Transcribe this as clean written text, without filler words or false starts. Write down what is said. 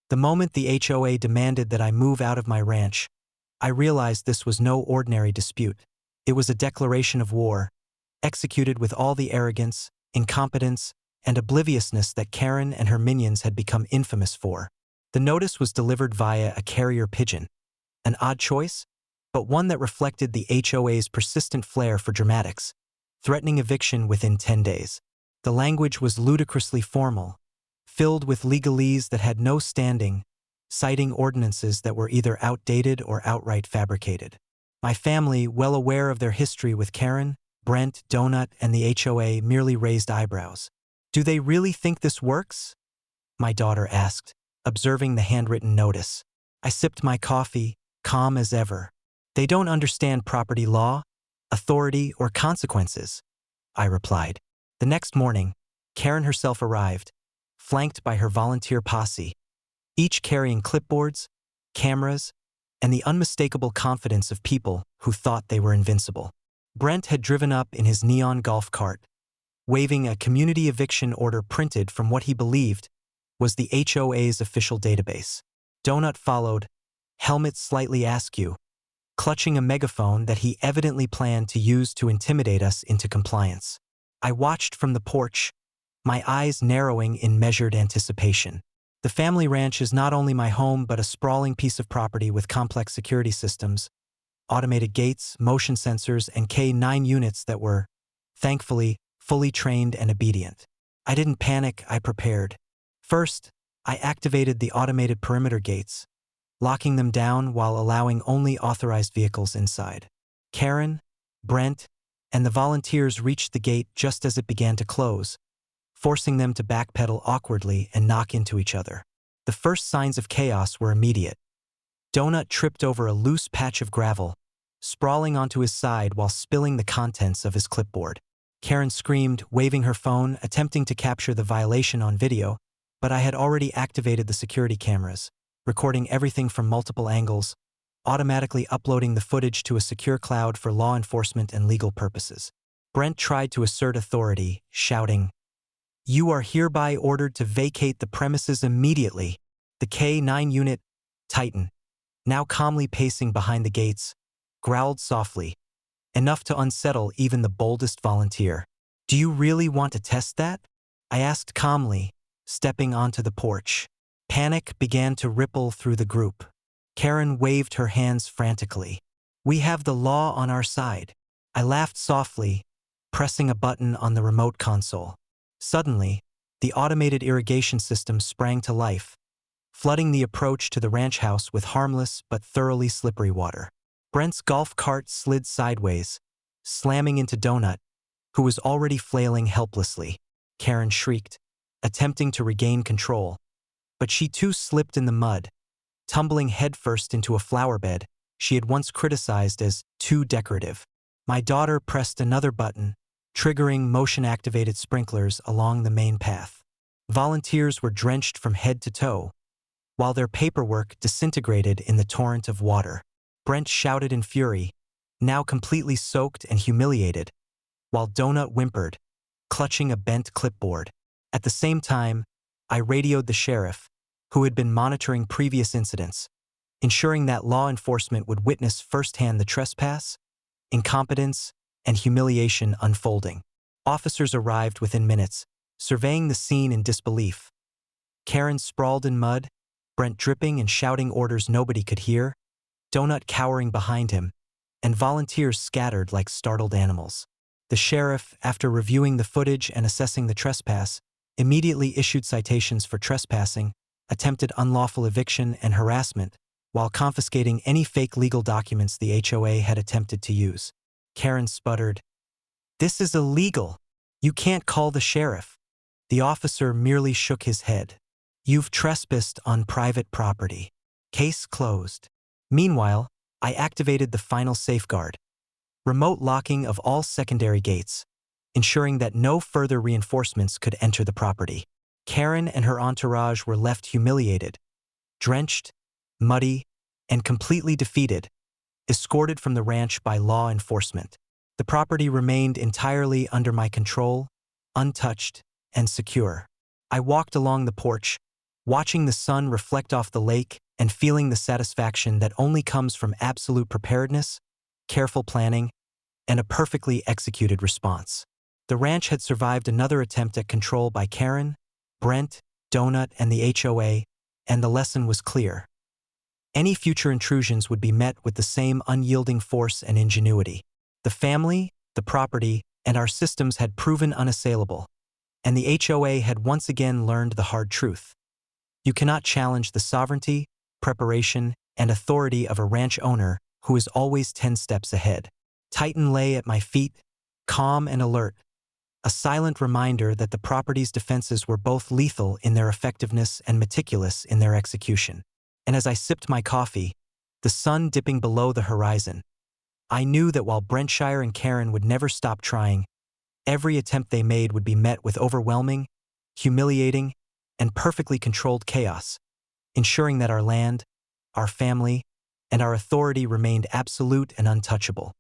The moment the HOA demanded that I move out of my ranch, I realized this was no ordinary dispute. It was a declaration of war, executed with all the arrogance, incompetence, and obliviousness that Karen and her minions had become infamous for. The notice was delivered via a carrier pigeon. An odd choice, but one that reflected the HOA's persistent flair for dramatics, threatening eviction within 10 days. The language was ludicrously formal, filled with legalese that had no standing, citing ordinances that were either outdated or outright fabricated. My family, well aware of their history with Karen, Brent, Donut, and the HOA, merely raised eyebrows. "Do they really think this works?" my daughter asked, observing the handwritten notice. I sipped my coffee, calm as ever. "They don't understand property law, authority, or consequences," I replied. The next morning, Karen herself arrived, flanked by her volunteer posse, each carrying clipboards, cameras, and the unmistakable confidence of people who thought they were invincible. Brent had driven up in his neon golf cart, waving a community eviction order printed from what he believed was the HOA's official database. Donut followed, helmet slightly askew, clutching a megaphone that he evidently planned to use to intimidate us into compliance. I watched from the porch, my eyes narrowing in measured anticipation. The family ranch is not only my home but a sprawling piece of property with complex security systems, automated gates, motion sensors, and K9 units that were, thankfully, fully trained and obedient. I didn't panic, I prepared. First, I activated the automated perimeter gates, locking them down while allowing only authorized vehicles inside. Karen, Brent, and the volunteers reached the gate just as it began to close, forcing them to backpedal awkwardly and knock into each other. The first signs of chaos were immediate. Donut tripped over a loose patch of gravel, sprawling onto his side while spilling the contents of his clipboard. Karen screamed, waving her phone, attempting to capture the violation on video, but I had already activated the security cameras, recording everything from multiple angles, automatically uploading the footage to a secure cloud for law enforcement and legal purposes. Brent tried to assert authority, shouting, "You are hereby ordered to vacate the premises immediately." The K9 unit, Titan, now calmly pacing behind the gates, growled softly, enough to unsettle even the boldest volunteer. "Do you really want to test that?" I asked calmly, stepping onto the porch. Panic began to ripple through the group. Karen waved her hands frantically. "We have the law on our side." I laughed softly, pressing a button on the remote console. Suddenly, the automated irrigation system sprang to life, flooding the approach to the ranch house with harmless but thoroughly slippery water. Brent's golf cart slid sideways, slamming into Donut, who was already flailing helplessly. Karen shrieked, attempting to regain control, but she too slipped in the mud, tumbling headfirst into a flower bed she had once criticized as too decorative. My daughter pressed another button, triggering motion-activated sprinklers along the main path. Volunteers were drenched from head to toe, while their paperwork disintegrated in the torrent of water. Brent shouted in fury, now completely soaked and humiliated, while Donut whimpered, clutching a bent clipboard. At the same time, I radioed the sheriff, who had been monitoring previous incidents, ensuring that law enforcement would witness firsthand the trespass, incompetence, and humiliation unfolding. Officers arrived within minutes, surveying the scene in disbelief. Karen sprawled in mud, Brent dripping and shouting orders nobody could hear, Donut cowering behind him, and volunteers scattered like startled animals. The sheriff, after reviewing the footage and assessing the trespass, immediately issued citations for trespassing, attempted unlawful eviction, and harassment, while confiscating any fake legal documents the HOA had attempted to use. Karen sputtered, "This is illegal. You can't call the sheriff." The officer merely shook his head. "You've trespassed on private property. Case closed." Meanwhile, I activated the final safeguard, remote locking of all secondary gates, ensuring that no further reinforcements could enter the property. Karen and her entourage were left humiliated, drenched, muddy, and completely defeated, escorted from the ranch by law enforcement. The property remained entirely under my control, untouched, and secure. I walked along the porch, watching the sun reflect off the lake and feeling the satisfaction that only comes from absolute preparedness, careful planning, and a perfectly executed response. The ranch had survived another attempt at control by Karen, Brent, Donut, and the HOA, and the lesson was clear. Any future intrusions would be met with the same unyielding force and ingenuity. The family, the property, and our systems had proven unassailable, and the HOA had once again learned the hard truth. You cannot challenge the sovereignty, preparation, and authority of a ranch owner who is always 10 steps ahead. Titan lay at my feet, calm and alert, a silent reminder that the property's defenses were both lethal in their effectiveness and meticulous in their execution. And as I sipped my coffee, the sun dipping below the horizon, I knew that while Brentshire and Karen would never stop trying, every attempt they made would be met with overwhelming, humiliating, and perfectly controlled chaos, ensuring that our land, our family, and our authority remained absolute and untouchable.